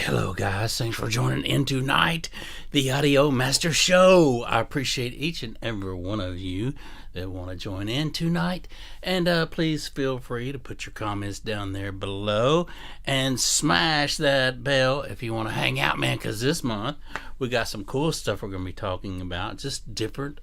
Hello, guys. Thanks for joining in tonight, the Audio Master Show. I appreciate each and every one of you that want to join in tonight. And please feel free to put your comments down there below and smash that bell if you want to hang out, man, because this month we got some cool stuff we're going to be talking about, just different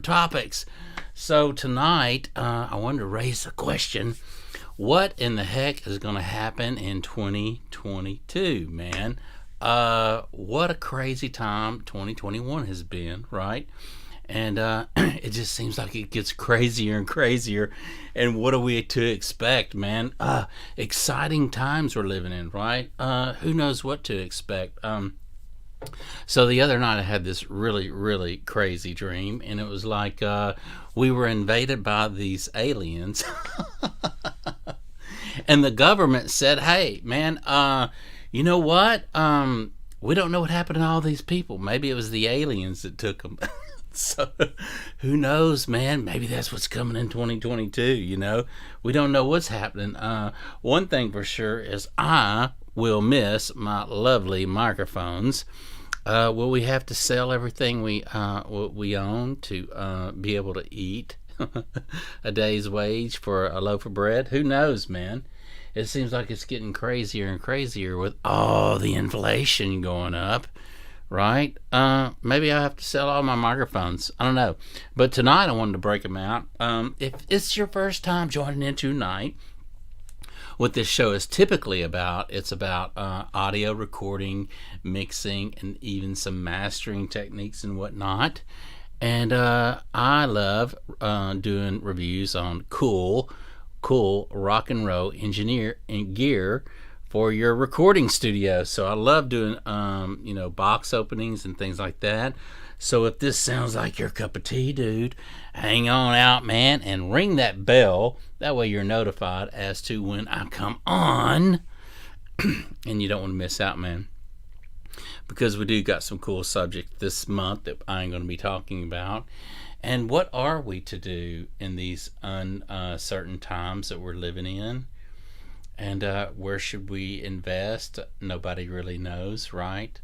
topics. So tonight, I wanted to raise a question. What in the heck is going to happen in 2022, man? What a crazy time 2021 has been, right? And it just seems like it gets crazier and crazier. And what are we to expect, man? Exciting times we're living in, right? Who knows what to expect? So the other night I had this really, really crazy dream, and it was like we were invaded by these aliens. And the government said, hey, man, you know what? We don't know what happened to all these people. Maybe it was the aliens that took them. So who knows, man? Maybe that's what's coming in 2022, you know? We don't know what's happening. One thing for sure is I will miss my lovely microphones. Will we have to sell everything we own to be able to eat a day's wage for a loaf of bread? Who knows, man? It seems like it's getting crazier and crazier with all the inflation going up, right? Maybe I have to sell all my microphones. I don't know. But tonight I wanted to break them out. If it's your first time joining in tonight, what this show is typically about, it's about audio recording, mixing, and even some mastering techniques and whatnot. And I love doing reviews on cool rock and roll engineer and gear for your recording studio. So I love doing box openings and things like that. So if this sounds like your cup of tea, dude, hang on out, man, and ring that bell. That way you're notified as to when I come on. And you don't want to miss out, man, because we do got some cool subjects this month that I ain't going to be talking about. And what are we to do in these uncertain times that we're living in? And where should we invest? Nobody really knows, right?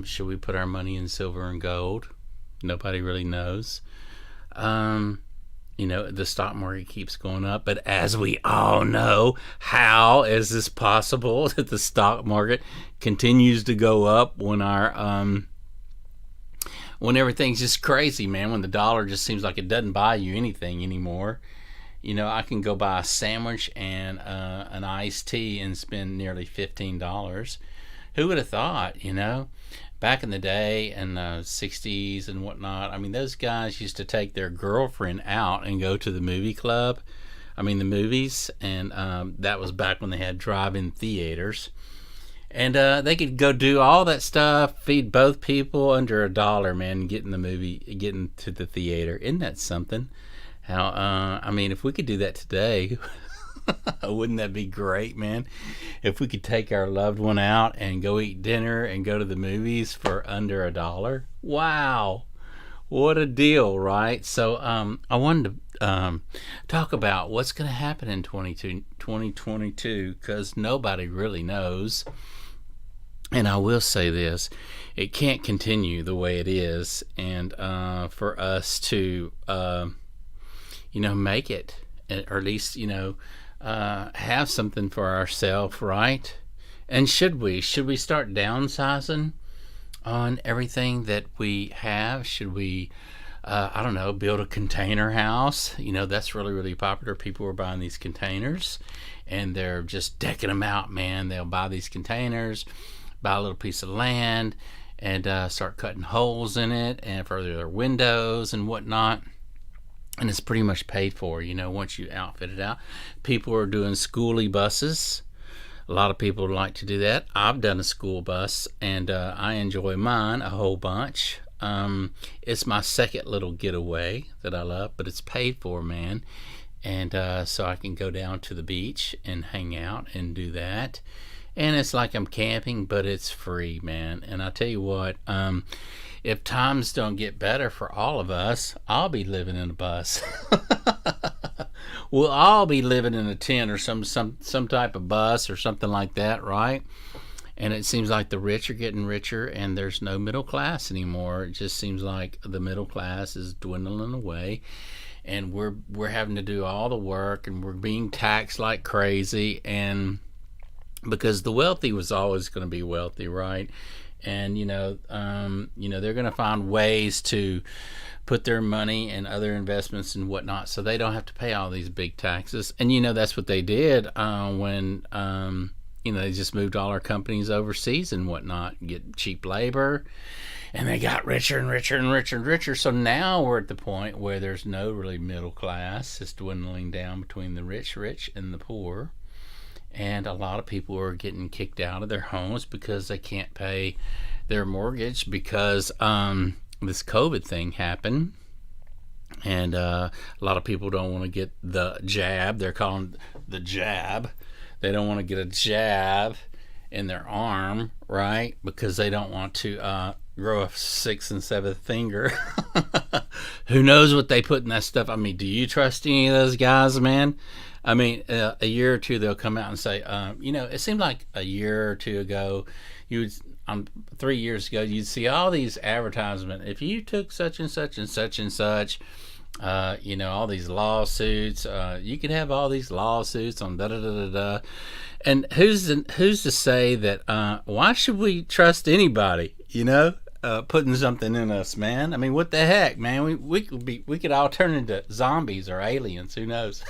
Should we put our money in silver and gold? Nobody really knows. The stock market keeps going up, but as we all know, how is this possible that the stock market continues to go up when everything's just crazy, man? When the dollar just seems like it doesn't buy you anything anymore. I can go buy a sandwich and an iced tea and spend nearly $15. Who would have thought, back in the day in the 60s and whatnot? I mean, those guys used to take their girlfriend out and go to the movies, and that was back when they had drive-in theaters. And they could go do all that stuff, feed both people under $1, man, getting to the theater. Isn't that something? How, if we could do that today, wouldn't that be great, man? If we could take our loved one out and go eat dinner and go to the movies for under $1. Wow. What a deal, right? So I wanted to talk about what's going to happen in 2022, because nobody really knows. And I will say this, it can't continue the way it is, and for us to make it, or at least have something for ourselves, right? And should we start downsizing on everything that we have? Should we build a container house? That's really, really popular. People are buying these containers and they're just decking them out, man. They'll buy these containers, buy a little piece of land, and start cutting holes in it and for their windows and whatnot. And it's pretty much paid for, once you outfit it out. People are doing schoolie buses. A lot of people like to do that. I've done a school bus, and I enjoy mine a whole bunch. It's my second little getaway that I love, but it's paid for, man. And so I can go down to the beach and hang out and do that. And it's like I'm camping, but it's free, man. And I tell you what, if times don't get better for all of us, I'll be living in a bus. We'll all be living in a tent or some type of bus or something like that, right? And it seems like the rich are getting richer and there's no middle class anymore. It just seems like the middle class is dwindling away, and we're having to do all the work, and we're being taxed like crazy. And because the wealthy was always going to be wealthy, right? And they're going to find ways to put their money and other investments and whatnot, so they don't have to pay all these big taxes. And that's what they did when they just moved all our companies overseas and whatnot, get cheap labor, and they got richer and richer and richer and richer. So now we're at the point where there's no really middle class. It's dwindling down between the rich and the poor. And a lot of people are getting kicked out of their homes because they can't pay their mortgage because this COVID thing happened. And a lot of people don't want to get the jab. They're calling it the jab. They don't want to get a jab in their arm, right? Because they don't want to grow a 6th and 7th finger. Who knows what they put in that stuff? I mean, do you trust any of those guys, man? I mean, a year or two, they'll come out and say, it seemed like a year or two ago, 3 years ago, you'd see all these advertisements. If you took such and such and such and such, all these lawsuits, you could have all these lawsuits on da da da da da. And who's to say that? Why should we trust anybody? Putting something in us, man. I mean, what the heck, man? We could all turn into zombies or aliens. Who knows?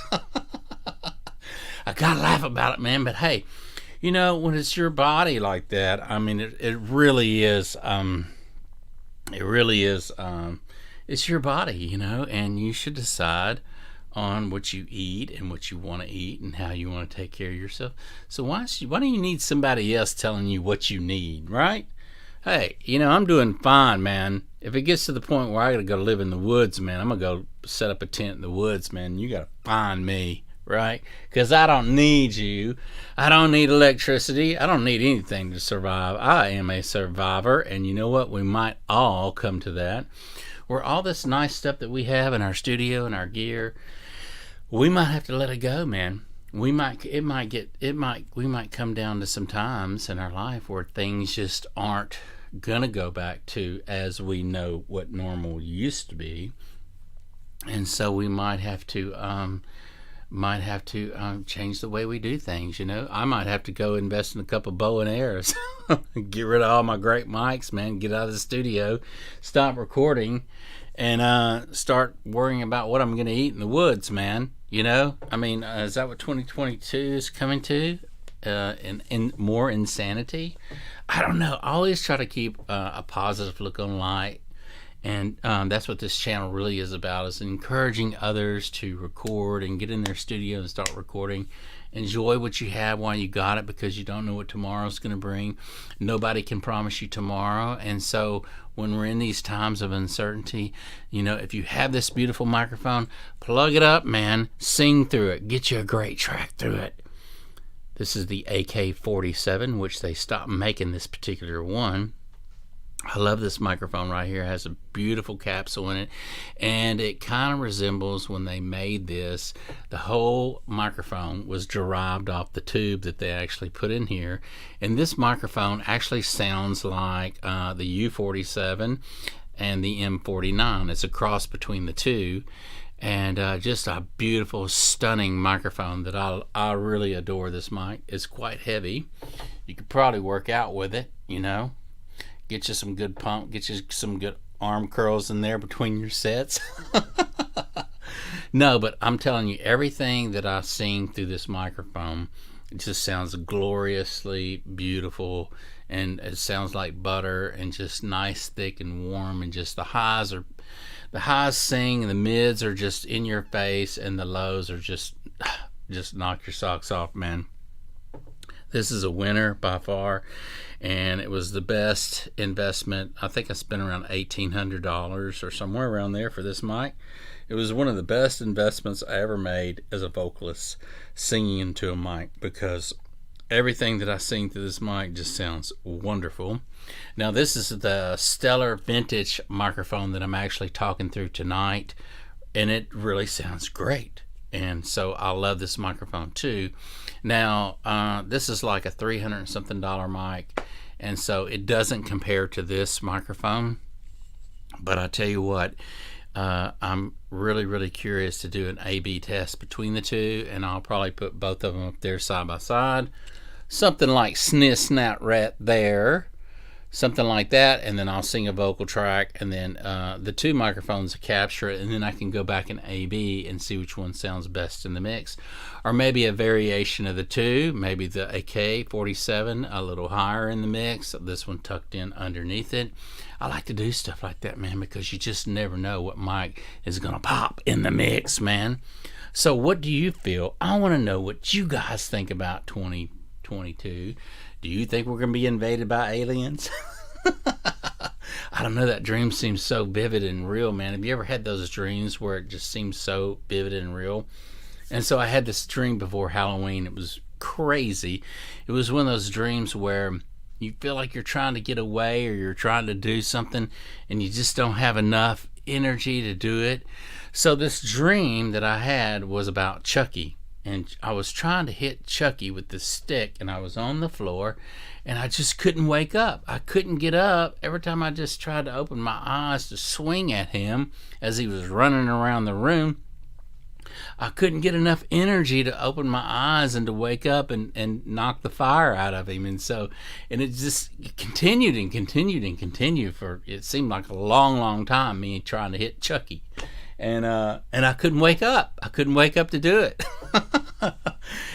I gotta laugh about it, man. But hey, when it's your body like that, I mean, it really is. It's your body, and you should decide on what you eat and what you want to eat and how you want to take care of yourself. So why do you need somebody else telling you what you need, right? Hey, I'm doing fine, man. If it gets to the point where I gotta go live in the woods, man, I'm gonna go set up a tent in the woods, man. You gotta find me, right? Because I don't need you. I don't need electricity. I don't need anything to survive. I am a survivor, and you know what? We might all come to that, where all this nice stuff that we have in our studio and our gear, we might have to let it go, man. We might come down to some times in our life where things just aren't gonna go back to as we know what normal used to be, and so we might have to change the way we do things. I might have to go invest in a couple bow and arrows, get rid of all my great mics, man, get out of the studio, stop recording, and start worrying about what I'm gonna eat in the woods, man. I mean, is that what 2022 is coming to? In more insanity? I don't know. I always try to keep a positive look on life, and that's what this channel really is about, is encouraging others to record and get in their studio and start recording. Enjoy what you have while you got it, because you don't know what tomorrow's going to bring. Nobody can promise you tomorrow, and so when we're in these times of uncertainty, if you have this beautiful microphone, plug it up, man, sing through it, get you a great track through it. This is the AK-47, which they stopped making this particular one. I love this microphone right here. It has a beautiful capsule in it, and it kind of resembles when they made this. The whole microphone was derived off the tube that they actually put in here, and this microphone actually sounds like the U-47 and the M49. It's a cross between the two, and just a beautiful, stunning microphone that I really adore. This mic. It's quite heavy. You could probably work out with it, Get you some good pump, get you some good arm curls in there between your sets. No, but I'm telling you, everything that I sing through this microphone, it just sounds gloriously beautiful, and it sounds like butter, and just nice, thick, and warm, and just the highs sing, and the mids are just in your face, and the lows are just knock your socks off, man. This is a winner by far, and it was the best investment. I think I spent around $1,800 or somewhere around there for this mic. It was one of the best investments I ever made as a vocalist, singing into a mic, because everything that I sing through this mic just sounds wonderful. Now, this is the Stellar Vintage microphone that I'm actually talking through tonight, and it really sounds great. And so I love this microphone too. Now, this is like a $300 something mic, and so it doesn't compare to this microphone. But I tell you what, I'm really curious to do an A/B test between the two, and I'll probably put both of them up there side by side. Something like Sniss Snat Rat there, something like that, and then I'll sing a vocal track, and then the two microphones capture it, and then I can go back in A/B and see which one sounds best in the mix. Or maybe a variation of the two, maybe the AK-47 a little higher in the mix, this one tucked in underneath it. I like to do stuff like that, man, because you just never know what mic is gonna pop in the mix, man. So what do you feel? I want to know what you guys think about 2022. Do you think we're going to be invaded by aliens? I don't know. That dream seems so vivid and real, man. Have you ever had those dreams where it just seems so vivid and real? And so I had this dream before Halloween. It was crazy. It was one of those dreams where you feel like you're trying to get away or you're trying to do something and you just don't have enough energy to do it. So this dream that I had was about Chucky. And I was trying to hit Chucky with this stick, and I was on the floor, and I just couldn't wake up. I couldn't get up. Every time I just tried to open my eyes to swing at him as he was running around the room, I couldn't get enough energy to open my eyes and to wake up and knock the fire out of him. And it just continued and continued for, it seemed like a long time, me trying to hit Chucky. And I couldn't wake up. I couldn't wake up to do it.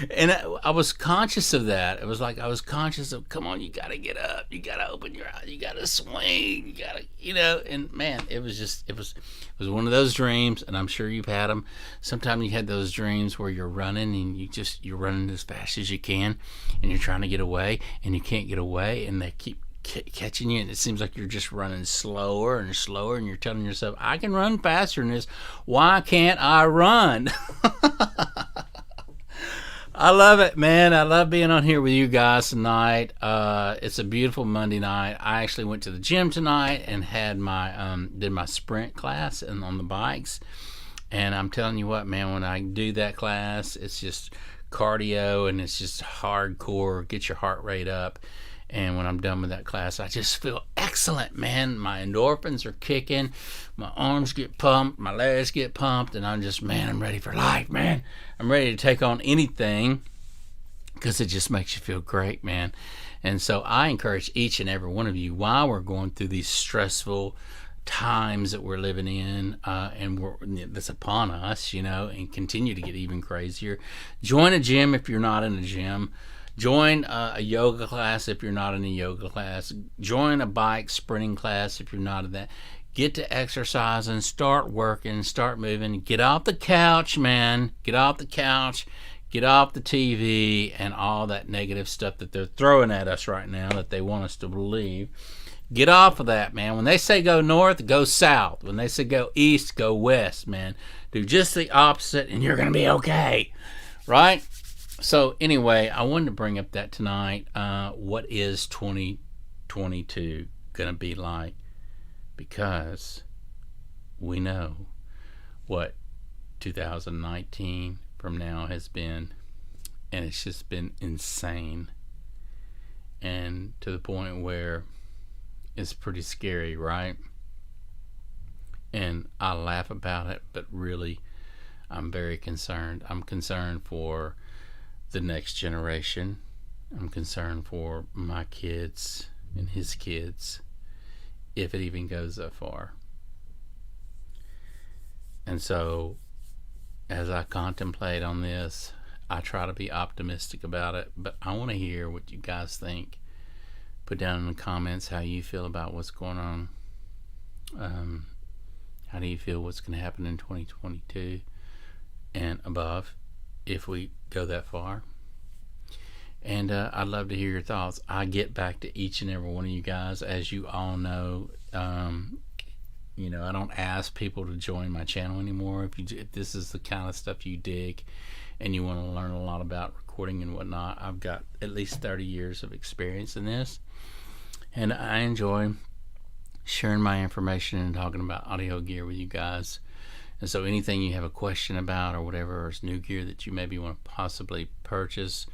And I was conscious of that. It was like I was conscious of, come on, you got to get up. You got to open your eyes. You got to swing. You got to, and man, it was one of those dreams, and I'm sure you've had them. Sometimes you had those dreams where you're running and you're running as fast as you can, and you're trying to get away, and you can't get away, and they keep catching you, and it seems like you're just running slower and slower, and you're telling yourself, I can run faster than this. Why can't I run? I love it, man. I love being on here with you guys tonight. It's a beautiful Monday night. I actually went to the gym tonight and had my did my sprint class and on the bikes. And I'm telling you what, man, when I do that class, it's just cardio and it's just hardcore, get your heart rate up. And when I'm done with that class, I just feel excellent, man. My endorphins are kicking. My arms get pumped. My legs get pumped. And I'm just, man, I'm ready for life, man. I'm ready to take on anything because it just makes you feel great, man. And so I encourage each and every one of you, while we're going through these stressful times that we're living in that's upon us, and continue to get even crazier, join a gym if you're not in a gym. Join a yoga class if you're not in a yoga class. Join a bike sprinting class if you're not in that. Get to exercising, start working, start moving. Get off the couch, man. Get off the couch. Get off the TV and all that negative stuff that they're throwing at us right now that they want us to believe. Get off of that, man. When they say go north, go south. When they say go east, go west, man. Do just the opposite and you're going to be okay. Right? So anyway, I wanted to bring up that tonight. What is 2022 going to be like? Because we know what 2019 from now has been, and it's just been insane, and to the point where it's pretty scary, right? And I laugh about it, but really I'm very concerned. I'm concerned for the next generation. I'm concerned for my kids and his kids, if it even goes that far. And so as I contemplate on this, I try to be optimistic about it, but I want to hear what you guys think. Put down in the comments how you feel about what's going on. How do you feel what's going to happen in 2022 and above, if we go that far? And I'd love to hear your thoughts. I get back to each and every one of you guys. As you all know, I don't ask people to join my channel anymore. If this is the kind of stuff you dig and you want to learn a lot about recording and whatnot, I've got at least 30 years of experience in this. And I enjoy sharing my information and talking about audio gear with you guys. And so anything you have a question about or whatever, or it's new gear that you maybe want to possibly purchase,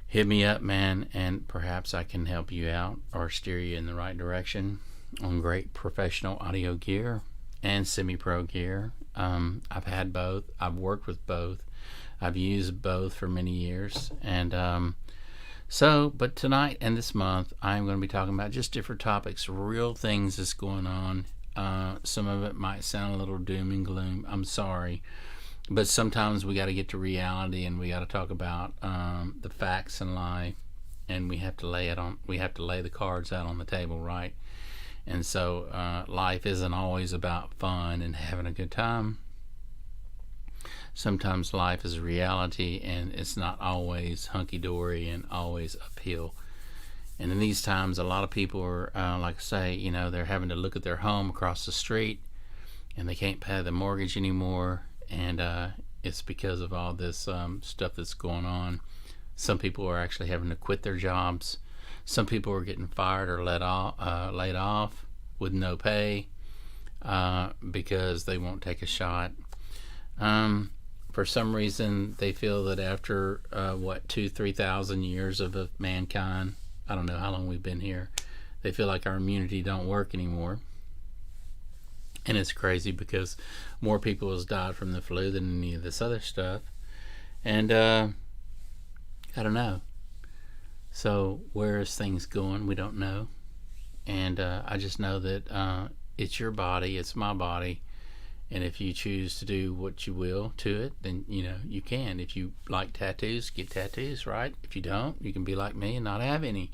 hit me up, man, and perhaps I can help you out or steer you in the right direction on great professional audio gear and semi-pro gear. I've had both. I've worked with both. I've used both for many years. And but tonight and this month, I'm going to be talking about just different topics, real things that's going on. Some of it might sound a little doom and gloom. I'm sorry. But sometimes we got to get to reality, and we got to talk about the facts in life, and we have to lay the cards out on the table, right? And so life isn't always about fun and having a good time. Sometimes life is a reality, and it's not always hunky-dory and always uphill. And in these times, a lot of people are, like I say, they're having to look at their home across the street, and they can't pay the mortgage anymore, and it's because of all this stuff that's going on. Some people are actually having to quit their jobs. Some people are getting fired or laid off with no pay because they won't take a shot. For some reason, they feel that after 2,000-3,000 years of mankind, I don't know how long we've been here, they feel like our immunity don't work anymore. And it's crazy because more people has died from the flu than any of this other stuff. And I don't know. So where is things going? We don't know. And I just know that it's your body, it's my body. And if you choose to do what you will to it, then you can. If you like tattoos, get tattoos, right? If you don't, you can be like me and not have any.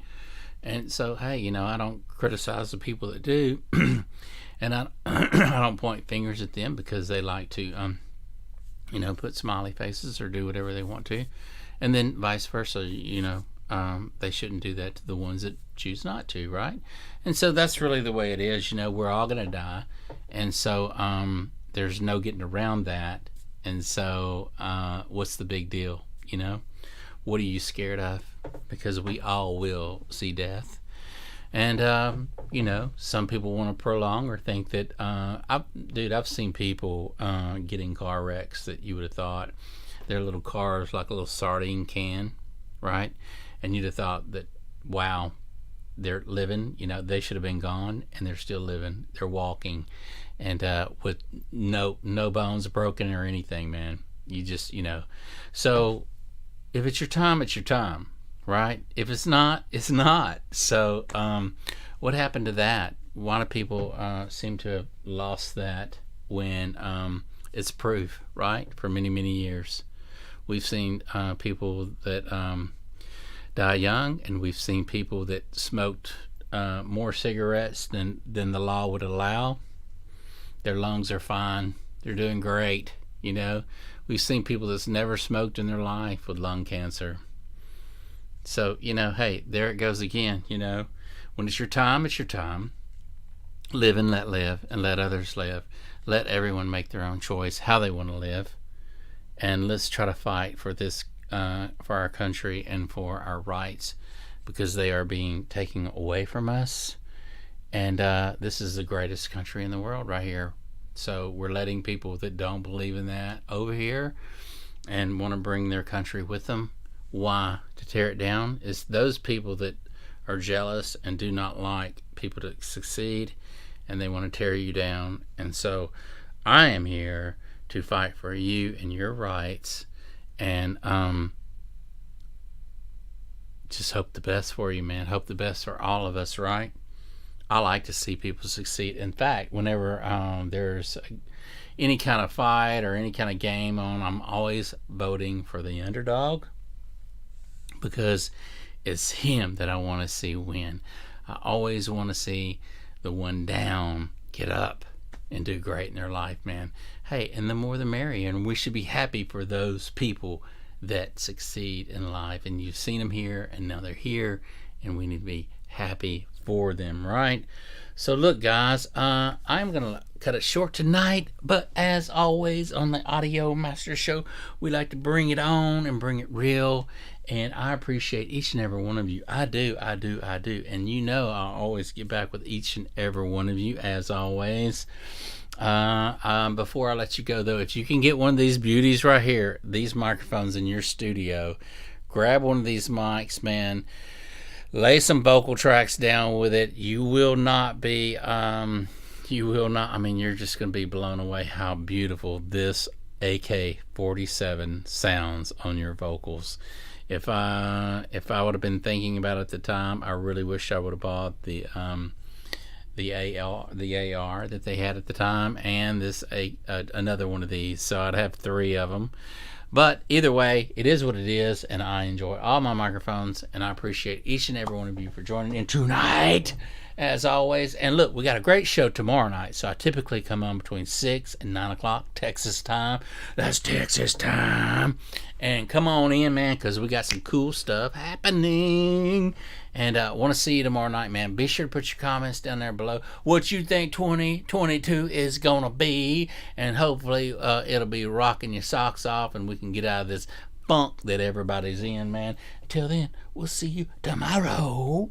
And so, hey, I don't criticize the people that do. And I don't point fingers at them because they like to put smiley faces or do whatever they want to. And then vice versa, they shouldn't do that to the ones that choose not to, right? And so that's really the way it is. We're all going to die. And so there's no getting around that. And so what's the big deal? What are you scared of? Because we all will see death. And some people want to prolong or think that I've seen people get in car wrecks that you would have thought their little cars like a little sardine can, right? And you'd have thought that, wow, they're living, they should have been gone, and they're still living. They're walking, and with no bones broken or anything, man. You just, So if it's your time, it's your time, right? If it's not, it's not. So what happened to that? A lot of people seem to have lost that when it's proof, right? For many, many years. We've seen people that die young, and we've seen people that smoked more cigarettes than the law would allow. Their lungs are fine. They're doing great. We've seen people that's never smoked in their life with lung cancer. So, hey, there it goes again. When it's your time, it's your time. Live and let live, and let others live. Let everyone make their own choice how they want to live. And let's try to fight for this, for our country and for our rights, because they are being taken away from us. And this is the greatest country in the world right here. So we're letting people that don't believe in that over here and want to bring their country with them. Why? To tear it down? It's those people that are jealous and do not like people to succeed, and they want to tear you down. And so I am here to fight for you and your rights, and just hope the best for you, man. Hope the best for all of us, right? I like to see people succeed. In fact, whenever there's any kind of fight or any kind of game on, I'm always voting for the underdog, because it's him that I want to see win. I always want to see the one down get up and do great in their life, man. Hey, and the more the merrier, and we should be happy for those people that succeed in life. And you've seen them here, and now they're here, and we need to be happy for them, right? So look, guys, I'm gonna cut it short tonight, but as always on the Audio Master Show, we like to bring it on and bring it real, and I appreciate each and every one of you. I do, and I'll always get back with each and every one of you, as always. Before I let you go, though, if you can get one of these beauties right here, these microphones in your studio, grab one of these mics, man. Lay some vocal tracks down with it. You will not be, I mean, you're just going to be blown away how beautiful this AK-47 sounds on your vocals. If I would have been thinking about it at the time, I really wish I would have bought the AR that they had at the time, and this another one of these. So I'd have 3 of them. But either way, it is what it is, and I enjoy all my microphones, and I appreciate each and every one of you for joining in tonight, as always. And look, we got a great show tomorrow night, so I typically come on between 6 and 9 o'clock Texas time. That's Texas time. And come on in, man, because we got some cool stuff happening. And I want to see you tomorrow night, man. Be sure to put your comments down there below. What you think 2022 is going to be. And hopefully it'll be rocking your socks off and we can get out of this funk that everybody's in, man. Until then, we'll see you tomorrow.